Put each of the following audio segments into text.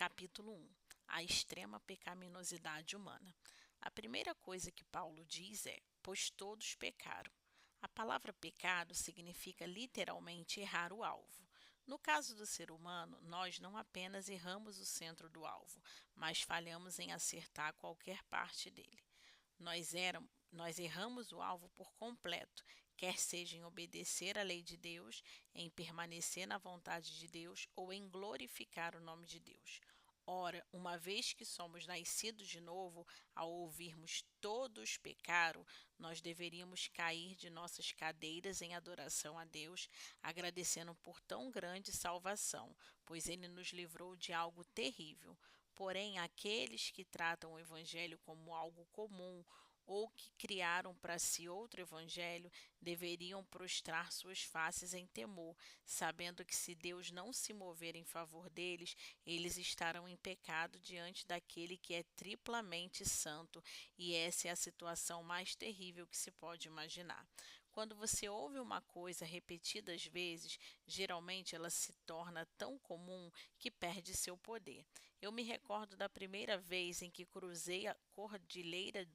Capítulo 1. A extrema pecaminosidade humana. A primeira coisa que Paulo diz é: pois todos pecaram. A palavra pecado significa literalmente errar o alvo. No caso do ser humano, nós não apenas erramos o centro do alvo, mas falhamos em acertar qualquer parte dele. Nós erramos o alvo por completo, quer seja em obedecer à lei de Deus, em permanecer na vontade de Deus ou em glorificar o nome de Deus. Ora, uma vez que somos nascidos de novo, ao ouvirmos todos pecaram, nós deveríamos cair de nossas cadeiras em adoração a Deus, agradecendo por tão grande salvação, pois Ele nos livrou de algo terrível. Porém, aqueles que tratam o Evangelho como algo comum ou que criaram para si outro evangelho, deveriam prostrar suas faces em temor, sabendo que se Deus não se mover em favor deles, eles estarão em pecado diante daquele que é triplamente santo, e essa é a situação mais terrível que se pode imaginar. Quando você ouve uma coisa repetidas vezes, geralmente ela se torna tão comum que perde seu poder. Eu me recordo da primeira vez em que cruzei a Cordilheira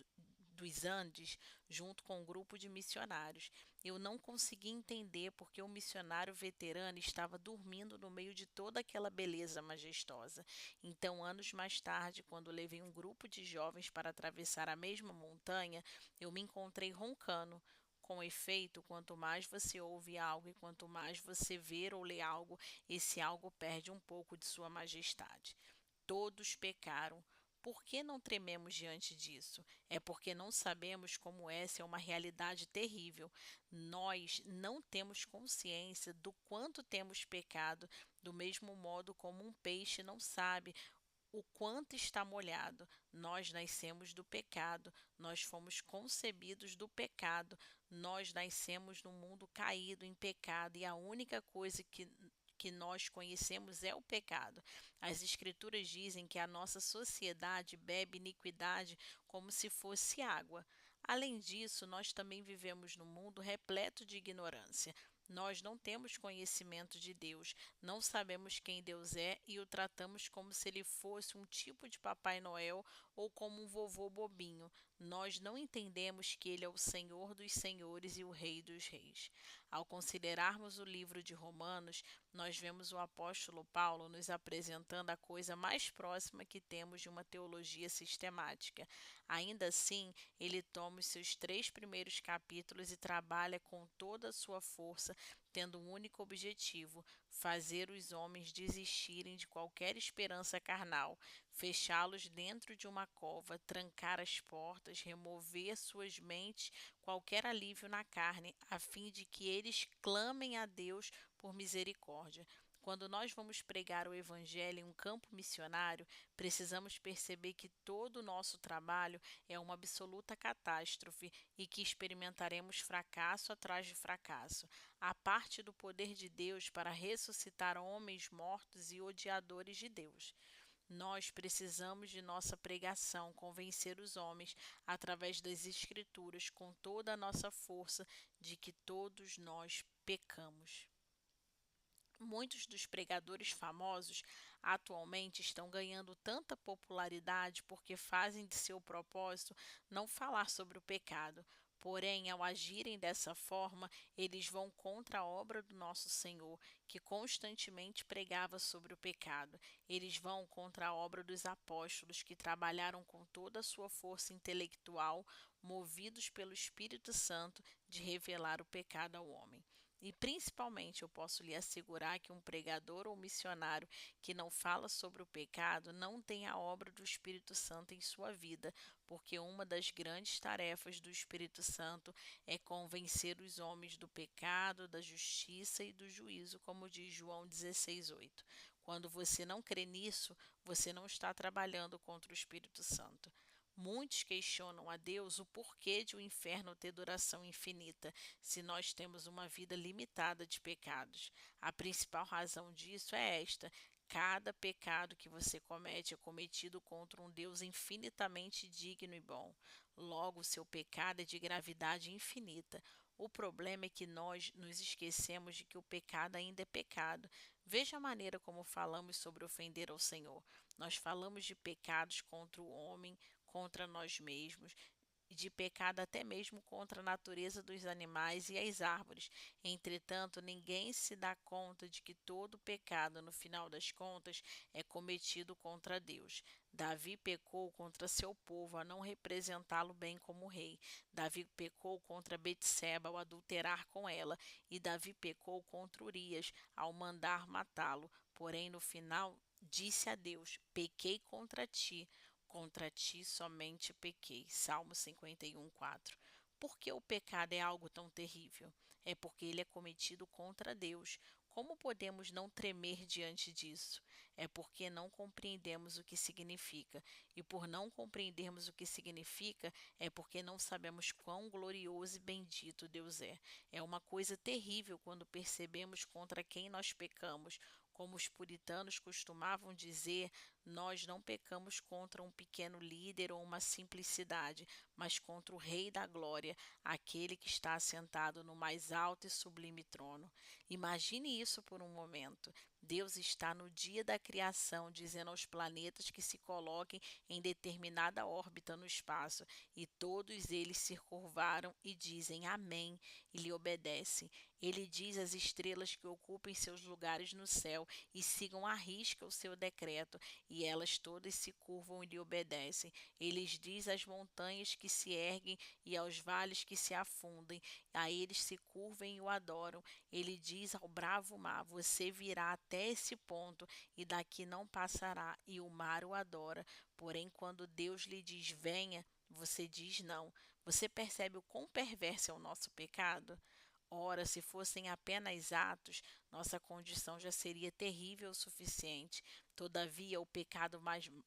dos Andes junto com um grupo de missionários. Eu não consegui entender porque o missionário veterano estava dormindo no meio de toda aquela beleza majestosa. Então, anos mais tarde, quando levei um grupo de jovens para atravessar a mesma montanha, eu me encontrei roncando. Com efeito, quanto mais você ouve algo e quanto mais você vê ou lê algo, esse algo perde um pouco de sua majestade. Todos pecaram. Por que não trememos diante disso? É porque não sabemos como essa é uma realidade terrível. Nós não temos consciência do quanto temos pecado, do mesmo modo como um peixe não sabe o quanto está molhado. Nós nascemos do pecado, nós fomos concebidos do pecado, nós nascemos num mundo caído em pecado e a única coisa que nós conhecemos é o pecado. As escrituras dizem que a nossa sociedade bebe iniquidade como se fosse água. Além disso, nós também vivemos num mundo repleto de ignorância. Nós não temos conhecimento de Deus, não sabemos quem Deus é e o tratamos como se ele fosse um tipo de Papai Noel ou como um vovô bobinho. Nós não entendemos que ele é o Senhor dos senhores e o Rei dos reis. Ao considerarmos o livro de Romanos, nós vemos o apóstolo Paulo nos apresentando a coisa mais próxima que temos de uma teologia sistemática. Ainda assim, ele toma os seus 3 primeiros capítulos e trabalha com toda a sua força, tendo um único objetivo: fazer os homens desistirem de qualquer esperança carnal, fechá-los dentro de uma cova, trancar as portas, remover suas mentes qualquer alívio na carne, a fim de que eles clamem a Deus por misericórdia. Quando nós vamos pregar o Evangelho em um campo missionário, precisamos perceber que todo o nosso trabalho é uma absoluta catástrofe e que experimentaremos fracasso atrás de fracasso. A parte do poder de Deus para ressuscitar homens mortos e odiadores de Deus. Nós precisamos de nossa pregação convencer os homens através das Escrituras com toda a nossa força de que todos nós pecamos. Muitos dos pregadores famosos atualmente estão ganhando tanta popularidade porque fazem de seu propósito não falar sobre o pecado. Porém, ao agirem dessa forma, eles vão contra a obra do nosso Senhor, que constantemente pregava sobre o pecado. Eles vão contra a obra dos apóstolos, que trabalharam com toda a sua força intelectual, movidos pelo Espírito Santo, de revelar o pecado ao homem. E principalmente eu posso lhe assegurar que um pregador ou missionário que não fala sobre o pecado não tem a obra do Espírito Santo em sua vida, porque uma das grandes tarefas do Espírito Santo é convencer os homens do pecado, da justiça e do juízo, como diz João 16:8. Quando você não crê nisso, você não está trabalhando contra o Espírito Santo. Muitos questionam a Deus o porquê de o inferno ter duração infinita, se nós temos uma vida limitada de pecados. A principal razão disso é esta: cada pecado que você comete é cometido contra um Deus infinitamente digno e bom. Logo, seu pecado é de gravidade infinita. O problema é que nós nos esquecemos de que o pecado ainda é pecado. Veja a maneira como falamos sobre ofender ao Senhor. Nós falamos de pecados contra o homem, contra nós mesmos, e de pecado até mesmo contra a natureza dos animais e as árvores. Entretanto, ninguém se dá conta de que todo pecado, no final das contas, é cometido contra Deus. Davi pecou contra seu povo a não representá-lo bem como rei. Davi pecou contra Betseba ao adulterar com ela, e Davi pecou contra Urias ao mandar matá-lo. Porém, no final, disse a Deus: Pequei contra ti somente pequei. Salmo 51, 4. Por que o pecado é algo tão terrível? É porque ele é cometido contra Deus. Como podemos não tremer diante disso? É porque não compreendemos o que significa. E por não compreendermos o que significa, é porque não sabemos quão glorioso e bendito Deus é. É uma coisa terrível quando percebemos contra quem nós pecamos. Como os puritanos costumavam dizer, nós não pecamos contra um pequeno líder ou uma simplicidade, mas contra o Rei da Glória, aquele que está assentado no mais alto e sublime trono. Imagine isso por um momento. Deus está no dia da criação, dizendo aos planetas que se coloquem em determinada órbita no espaço, e todos eles se curvaram e dizem amém e lhe obedecem. Ele diz às estrelas que ocupem seus lugares no céu e sigam à risca o seu decreto, e elas todas se curvam e lhe obedecem. Ele diz às montanhas que se erguem e aos vales que se afundem, a eles se curvem e o adoram. Ele diz ao bravo mar: Você virá até esse ponto e daqui não passará, e o mar o adora. Porém, quando Deus lhe diz: Venha, você diz não. Você percebe o quão perverso é o nosso pecado? Ora, se fossem apenas atos, nossa condição já seria terrível o suficiente. Todavia, o pecado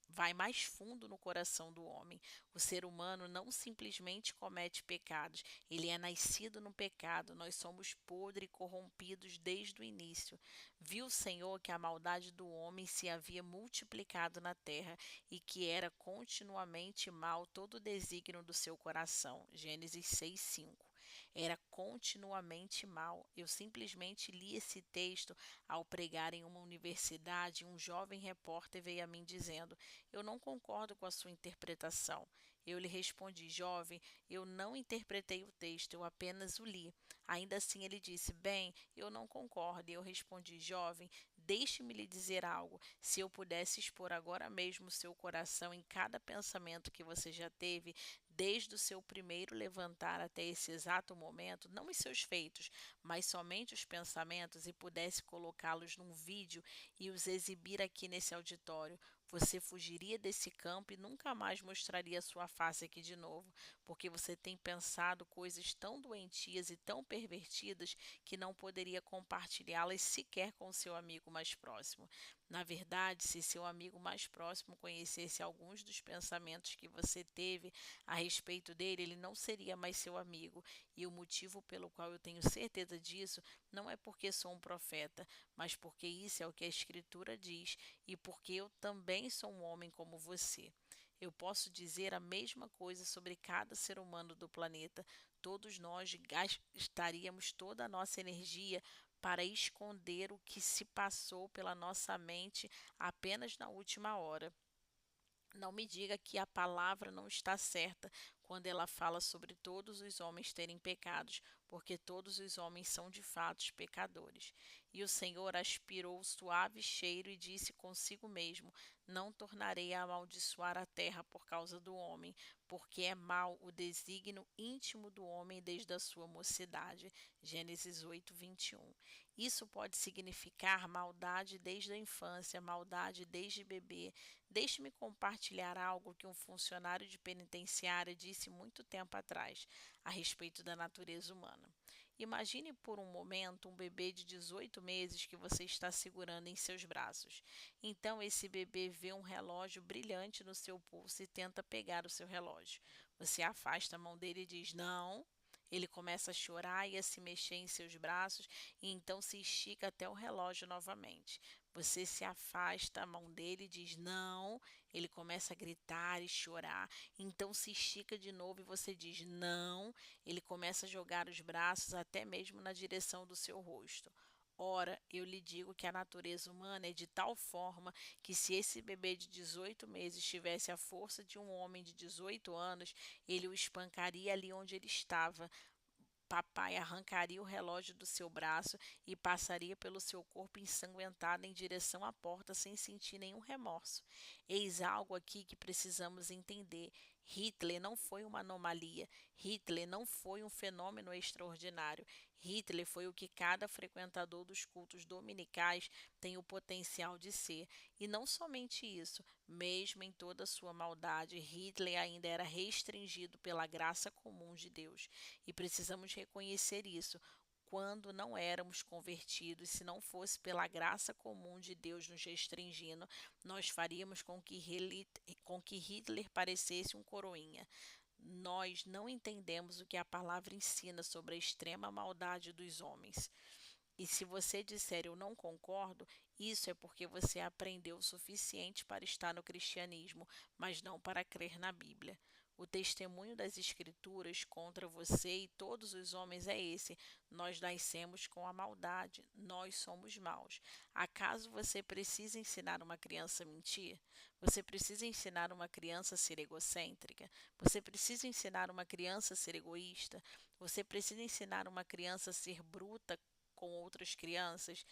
vai mais fundo no coração do homem. O ser humano não simplesmente comete pecados, ele é nascido no pecado. Nós somos podres e corrompidos desde o início. Viu o Senhor que a maldade do homem se havia multiplicado na terra e que era continuamente mal todo o desígnio do seu coração. Gênesis 6:5. Era continuamente mal. Eu simplesmente li esse texto ao pregar em uma universidade. Um jovem repórter veio a mim dizendo: Eu não concordo com a sua interpretação. Eu lhe respondi: Jovem, eu não interpretei o texto, eu apenas o li. Ainda assim, ele disse: Bem, eu não concordo. E eu respondi: Jovem, deixe-me lhe dizer algo. Se eu pudesse expor agora mesmo o seu coração em cada pensamento que você já teve, desde o seu primeiro levantar até esse exato momento, não os seus feitos, mas somente os pensamentos, e pudesse colocá-los num vídeo e os exibir aqui nesse auditório, você fugiria desse campo e nunca mais mostraria sua face aqui de novo, porque você tem pensado coisas tão doentias e tão pervertidas que não poderia compartilhá-las sequer com seu amigo mais próximo. Na verdade, se seu amigo mais próximo conhecesse alguns dos pensamentos que você teve a respeito dele, ele não seria mais seu amigo. E o motivo pelo qual eu tenho certeza disso não é porque sou um profeta, mas porque isso é o que a Escritura diz e porque eu também sou um homem como você. Eu posso dizer a mesma coisa sobre cada ser humano do planeta. Todos nós gastaríamos toda a nossa energia para esconder o que se passou pela nossa mente apenas na última hora. Não me diga que a palavra não está certa quando ela fala sobre todos os homens terem pecados, porque todos os homens são de fato pecadores. E o Senhor aspirou o suave cheiro e disse consigo mesmo: Não tornarei a amaldiçoar a terra por causa do homem, porque é mau o desígnio íntimo do homem desde a sua mocidade. Gênesis 8, 21. Isso pode significar maldade desde a infância, maldade desde bebê. Deixe-me compartilhar algo que um funcionário de penitenciária disse muito tempo atrás a respeito da natureza humana. Imagine por um momento um bebê de 18 meses que você está segurando em seus braços. Então, esse bebê vê um relógio brilhante no seu pulso e tenta pegar o seu relógio. Você afasta a mão dele e diz: Não. Ele começa a chorar e a se mexer em seus braços e então se estica até o relógio novamente. Você se afasta a mão dele e diz não. Ele começa a gritar e chorar. Então se estica de novo e você diz não. Ele começa a jogar os braços até mesmo na direção do seu rosto. Ora, eu lhe digo que a natureza humana é de tal forma que se esse bebê de 18 meses tivesse a força de um homem de 18 anos, ele o espancaria ali onde ele estava. Papai arrancaria o relógio do seu braço e passaria pelo seu corpo ensanguentado em direção à porta sem sentir nenhum remorso. Eis algo aqui que precisamos entender. Hitler não foi uma anomalia. Hitler não foi um fenômeno extraordinário. Hitler foi o que cada frequentador dos cultos dominicais tem o potencial de ser. E não somente isso, mesmo em toda a sua maldade, Hitler ainda era restringido pela graça comum de Deus. E precisamos reconhecer isso. Quando não éramos convertidos, se não fosse pela graça comum de Deus nos restringindo, nós faríamos com que Hitler parecesse um coroinha. Nós não entendemos o que a palavra ensina sobre a extrema maldade dos homens. E se você disser eu não concordo, isso é porque você aprendeu o suficiente para estar no cristianismo, mas não para crer na Bíblia. O testemunho das Escrituras contra você e todos os homens é esse: nós nascemos com a maldade, nós somos maus. Acaso você precisa ensinar uma criança a mentir? Você precisa ensinar uma criança a ser egocêntrica? Você precisa ensinar uma criança a ser egoísta? Você precisa ensinar uma criança a ser bruta com outras crianças?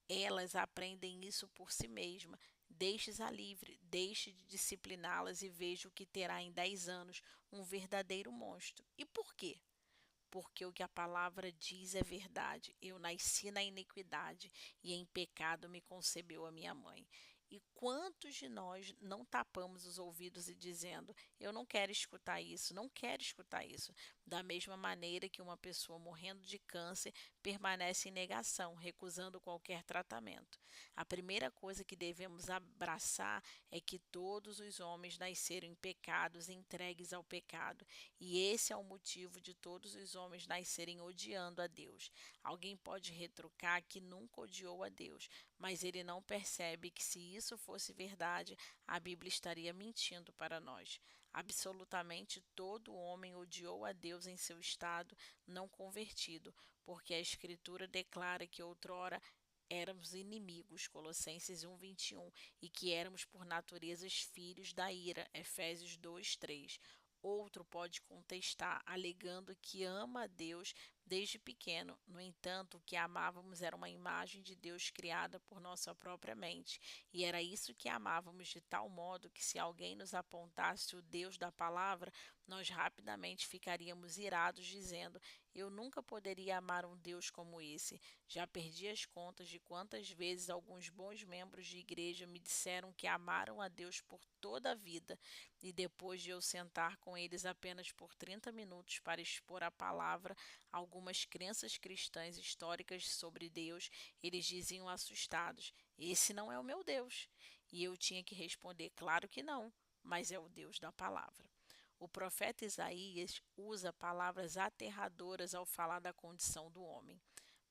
Elas aprendem isso por si mesmas. Deixe-a livre, deixe de discipliná-las e veja o que terá em 10 anos, um verdadeiro monstro. E por quê? Porque o que a palavra diz é verdade. Eu nasci na iniquidade e em pecado me concebeu a minha mãe. E quantos de nós não tapamos os ouvidos e dizendo: eu não quero escutar isso, não quero escutar isso? Da mesma maneira que uma pessoa morrendo de câncer permanece em negação, recusando qualquer tratamento. A primeira coisa que devemos abraçar é que todos os homens nasceram em pecados, entregues ao pecado, e esse é o motivo de todos os homens nascerem odiando a Deus. Alguém pode retrucar que nunca odiou a Deus, mas ele não percebe que, se isso fosse verdade, a Bíblia estaria mentindo para nós. Absolutamente todo homem odiou a Deus em seu estado não convertido, porque a Escritura declara que outrora éramos inimigos, Colossenses 1:21, e que éramos por naturezas filhos da ira, Efésios 2:3. Outro pode contestar, alegando que ama a Deus desde pequeno. No entanto, o que amávamos era uma imagem de Deus criada por nossa própria mente, e era isso que amávamos de tal modo que, se alguém nos apontasse o Deus da palavra, nós rapidamente ficaríamos irados, dizendo: eu nunca poderia amar um Deus como esse. Já perdi as contas de quantas vezes alguns bons membros de igreja me disseram que amaram a Deus por toda a vida, e depois de eu sentar com eles apenas por 30 minutos para expor a palavra, algumas crenças cristãs históricas sobre Deus, eles diziam assustados: esse não é o meu Deus. E eu tinha que responder: claro que não, mas é o Deus da palavra. O profeta Isaías usa palavras aterradoras ao falar da condição do homem.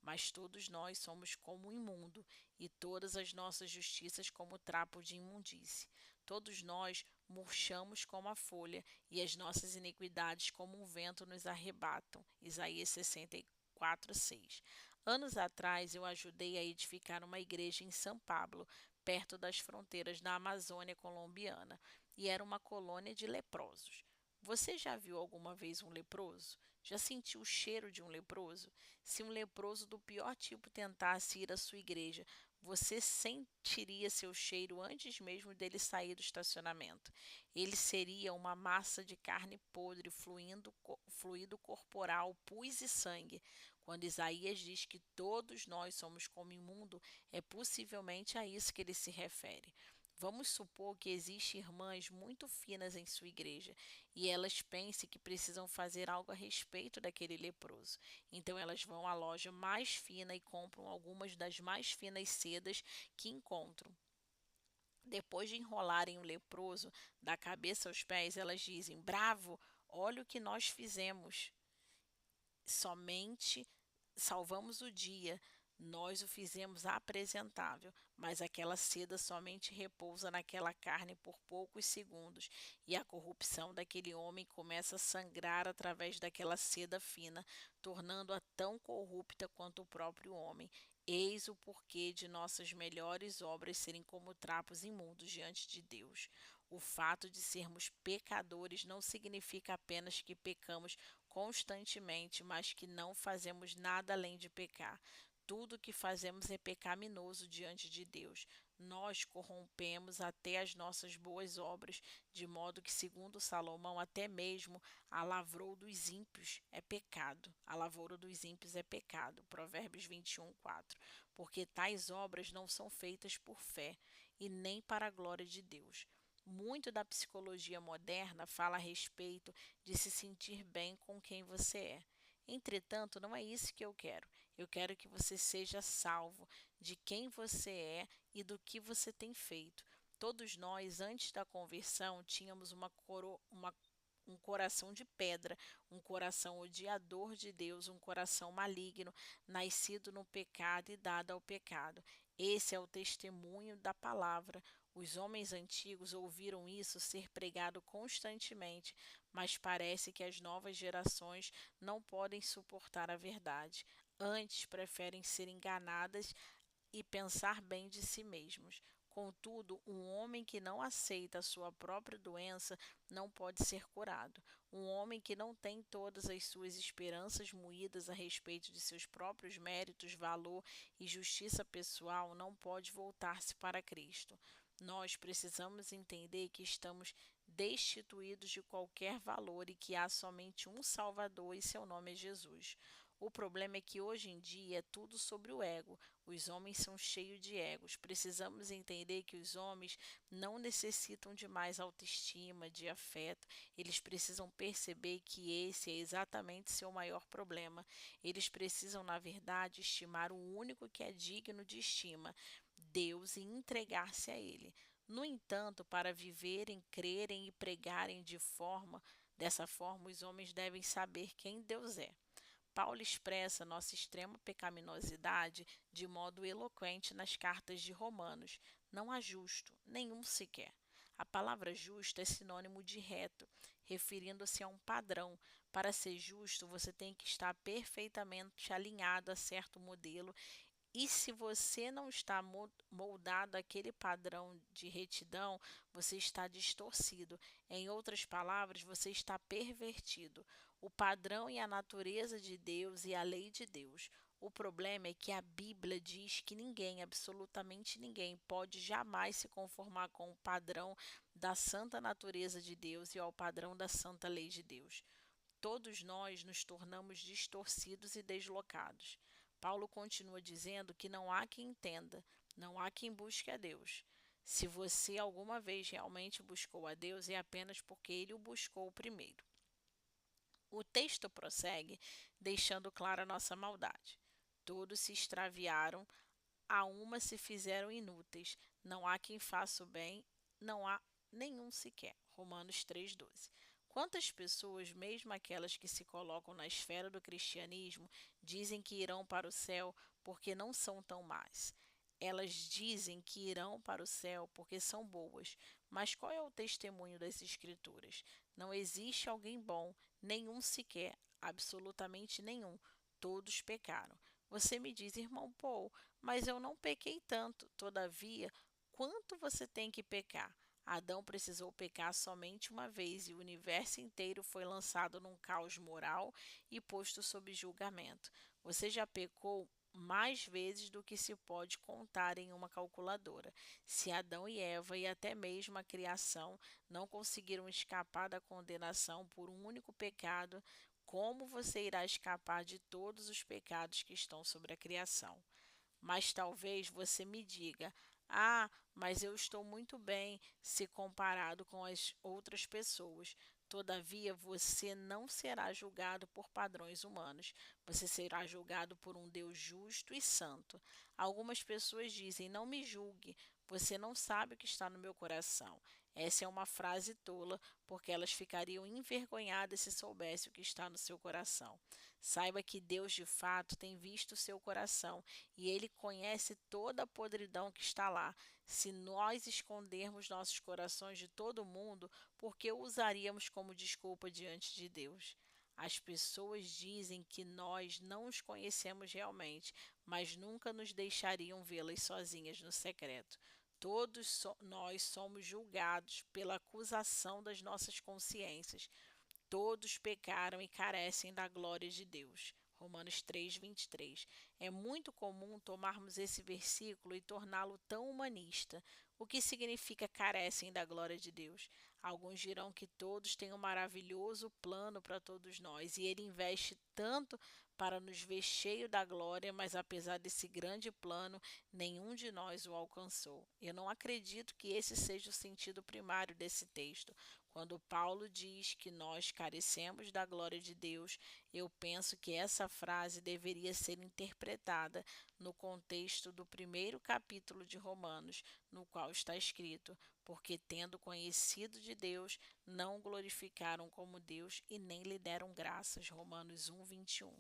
Mas todos nós somos como o imundo, e todas as nossas justiças como trapo de imundície. Todos nós murchamos como a folha, e as nossas iniquidades como um vento nos arrebatam. Isaías 64:6. Anos atrás eu ajudei a edificar uma igreja em São Pablo, perto das fronteiras da Amazônia colombiana, e era uma colônia de leprosos. Você já viu alguma vez um leproso? Já sentiu o cheiro de um leproso? Se um leproso do pior tipo tentasse ir à sua igreja, você sentiria seu cheiro antes mesmo dele sair do estacionamento. Ele seria uma massa de carne podre, fluido corporal, pus e sangue. Quando Isaías diz que todos nós somos como imundo, é possivelmente a isso que ele se refere. Vamos supor que existem irmãs muito finas em sua igreja e elas pensem que precisam fazer algo a respeito daquele leproso. Então elas vão à loja mais fina e compram algumas das mais finas sedas que encontram. Depois de enrolarem o leproso da cabeça aos pés, elas dizem: bravo, olha o que nós fizemos. Somente salvamos o dia, nós o fizemos apresentável, mas aquela seda somente repousa naquela carne por poucos segundos, e a corrupção daquele homem começa a sangrar através daquela seda fina, tornando-a tão corrupta quanto o próprio homem. Eis o porquê de nossas melhores obras serem como trapos imundos diante de Deus. O fato de sermos pecadores não significa apenas que pecamos constantemente, mas que não fazemos nada além de pecar. Tudo o que fazemos é pecaminoso diante de Deus. Nós corrompemos até as nossas boas obras, de modo que, segundo Salomão, até mesmo a lavoura dos ímpios é pecado. A lavoura dos ímpios é pecado. Provérbios 21:4. Porque tais obras não são feitas por fé e nem para a glória de Deus. Muito da psicologia moderna fala a respeito de se sentir bem com quem você é. Entretanto, não é isso que eu quero. Eu quero que você seja salvo de quem você é e do que você tem feito. Todos nós, antes da conversão, tínhamos um coração de pedra, um coração odiador de Deus, um coração maligno, nascido no pecado e dado ao pecado. Esse é o testemunho da palavra. Os homens antigos ouviram isso ser pregado constantemente, mas parece que as novas gerações não podem suportar a verdade. Antes preferem ser enganadas e pensar bem de si mesmos. Contudo, um homem que não aceita a sua própria doença não pode ser curado. Um homem que não tem todas as suas esperanças moídas a respeito de seus próprios méritos, valor e justiça pessoal não pode voltar-se para Cristo. Nós precisamos entender que estamos destituídos de qualquer valor e que há somente um Salvador e seu nome é Jesus. O problema é que hoje em dia é tudo sobre o ego. Os homens são cheios de egos. Precisamos entender que os homens não necessitam de mais autoestima, de afeto. Eles precisam perceber que esse é exatamente seu maior problema. Eles precisam, na verdade, estimar o único que é digno de estima, Deus, e entregar-se a Ele. No entanto, para viverem, crerem e pregarem dessa forma, os homens devem saber quem Deus é. Paulo expressa nossa extrema pecaminosidade de modo eloquente nas cartas de Romanos. Não há justo, nenhum sequer. A palavra justo é sinônimo de reto, referindo-se a um padrão. Para ser justo, você tem que estar perfeitamente alinhado a certo modelo, e se você não está moldado àquele padrão de retidão, você está distorcido. Em outras palavras, você está pervertido. O padrão e a natureza de Deus e a lei de Deus. O problema é que a Bíblia diz que ninguém, absolutamente ninguém, pode jamais se conformar com o padrão da santa natureza de Deus e ao padrão da santa lei de Deus. Todos nós nos tornamos distorcidos e deslocados. Paulo continua dizendo que não há quem entenda, não há quem busque a Deus. Se você alguma vez realmente buscou a Deus, é apenas porque ele o buscou primeiro. O texto prossegue, deixando clara a nossa maldade. Todos se extraviaram, a uma se fizeram inúteis. Não há quem faça o bem, não há nenhum sequer. Romanos 3,12. Quantas pessoas, mesmo aquelas que se colocam na esfera do cristianismo, dizem que irão para o céu porque não são tão más? Elas dizem que irão para o céu porque são boas, mas qual é o testemunho das Escrituras? Não existe alguém bom, nenhum sequer, absolutamente nenhum. Todos pecaram. Você me diz, irmão Paul, mas eu não pequei tanto. Todavia, quanto você tem que pecar? Adão precisou pecar somente uma vez e o universo inteiro foi lançado num caos moral e posto sob julgamento. Você já pecou mais vezes do que se pode contar em uma calculadora. Se Adão e Eva e até mesmo a criação não conseguiram escapar da condenação por um único pecado, como você irá escapar de todos os pecados que estão sobre a criação? Mas talvez você me diga: ah, mas eu estou muito bem se comparado com as outras pessoas. Todavia, você não será julgado por padrões humanos. Você será julgado por um Deus justo e santo. Algumas pessoas dizem: não me julgue, você não sabe o que está no meu coração. Essa é uma frase tola, porque elas ficariam envergonhadas se soubessem o que está no seu coração. Saiba que Deus de fato tem visto o seu coração e ele conhece toda a podridão que está lá. Se nós escondermos nossos corações de todo mundo, por que o usaríamos como desculpa diante de Deus? As pessoas dizem que nós não os conhecemos realmente, mas nunca nos deixariam vê-las sozinhas no secreto. Nós somos julgados pela acusação das nossas consciências. Todos pecaram e carecem da glória de Deus. Romanos 3:23. É muito comum tomarmos esse versículo e torná-lo tão humanista. O que significa carecem da glória de Deus? Alguns dirão que todos têm um maravilhoso plano para todos nós e ele investe tanto para nos ver cheio da glória, mas apesar desse grande plano, nenhum de nós o alcançou. Eu não acredito que esse seja o sentido primário desse texto. Quando Paulo diz que nós carecemos da glória de Deus, eu penso que essa frase deveria ser interpretada no contexto do primeiro capítulo de Romanos, no qual está escrito: porque tendo conhecido de Deus, não o glorificaram como Deus e nem lhe deram graças. Romanos 1:21.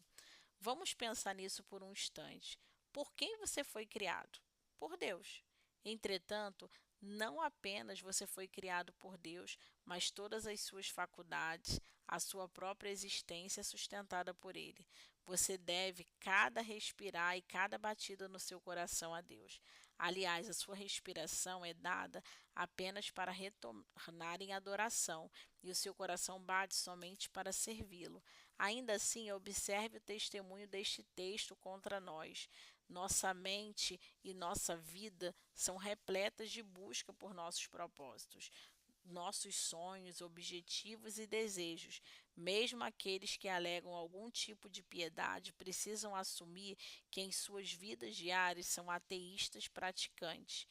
Vamos pensar nisso por um instante. Por quem você foi criado? Por Deus. Entretanto, não apenas você foi criado por Deus, mas todas as suas faculdades, a sua própria existência é sustentada por Ele. Você deve cada respirar e cada batida no seu coração a Deus. Aliás, a sua respiração é dada apenas para retornar em adoração, e o seu coração bate somente para servi-lo. Ainda assim, observe o testemunho deste texto contra nós. Nossa mente e nossa vida são repletas de busca por nossos propósitos, nossos sonhos, objetivos e desejos. Mesmo aqueles que alegam algum tipo de piedade precisam assumir que em suas vidas diárias são ateístas praticantes.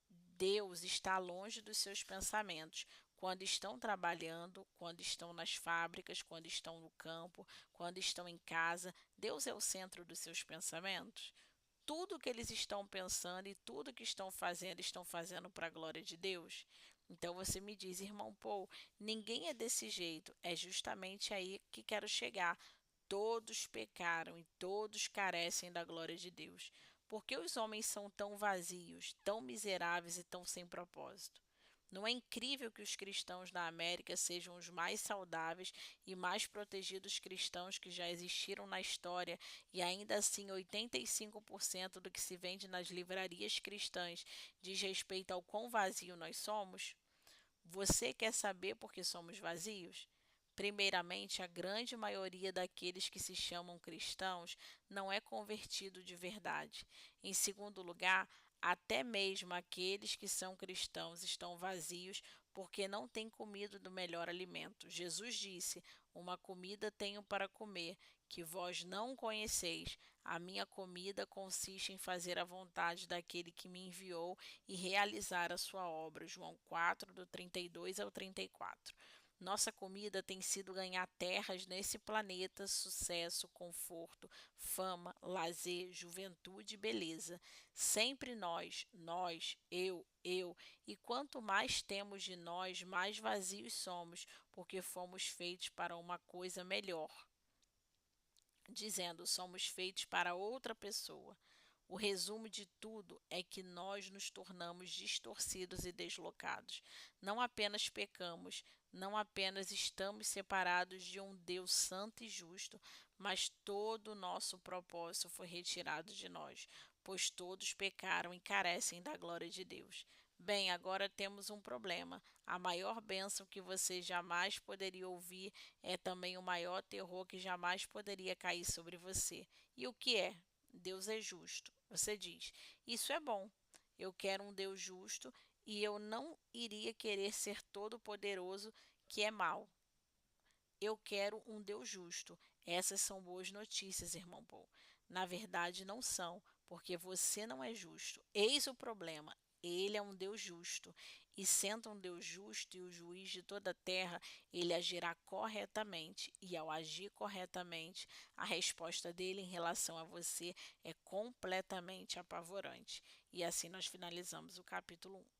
Deus está longe dos seus pensamentos. Quando estão trabalhando, quando estão nas fábricas, quando estão no campo, quando estão em casa, Deus é o centro dos seus pensamentos. Tudo que eles estão pensando e tudo que estão fazendo para a glória de Deus. Então você me diz, irmão Paul, ninguém é desse jeito. É justamente aí que quero chegar. Todos pecaram e todos carecem da glória de Deus. Por que os homens são tão vazios, tão miseráveis e tão sem propósito? Não é incrível que os cristãos da América sejam os mais saudáveis e mais protegidos cristãos que já existiram na história e ainda assim 85% do que se vende nas livrarias cristãs diz respeito ao quão vazio nós somos? Você quer saber por que somos vazios? Primeiramente, a grande maioria daqueles que se chamam cristãos não é convertido de verdade. Em segundo lugar, até mesmo aqueles que são cristãos estão vazios porque não têm comido do melhor alimento. Jesus disse: uma comida tenho para comer, que vós não conheceis. A minha comida consiste em fazer a vontade daquele que me enviou e realizar a sua obra. João 4, do 32 ao 34. Nossa comida tem sido ganhar terras nesse planeta, sucesso, conforto, fama, lazer, juventude e beleza. Sempre nós, eu. E quanto mais temos de nós, mais vazios somos, porque fomos feitos para uma coisa melhor. Dizendo, somos feitos para outra pessoa. O resumo de tudo é que nós nos tornamos distorcidos e deslocados. Não apenas pecamos, não apenas estamos separados de um Deus santo e justo, mas todo o nosso propósito foi retirado de nós, pois todos pecaram e carecem da glória de Deus. Bem, agora temos um problema. A maior bênção que você jamais poderia ouvir é também o maior terror que jamais poderia cair sobre você. E o que é? Deus é justo. Você diz: isso é bom. Eu quero um Deus justo e eu não iria querer ser todo-poderoso, que é mau. Eu quero um Deus justo. Essas são boas notícias, irmão Paul. Na verdade, não são, porque você não é justo. Eis o problema. Ele é um Deus justo. E sendo um Deus justo e o juiz de toda a terra, ele agirá corretamente. E ao agir corretamente, a resposta dele em relação a você é completamente apavorante. E assim nós finalizamos o capítulo 1.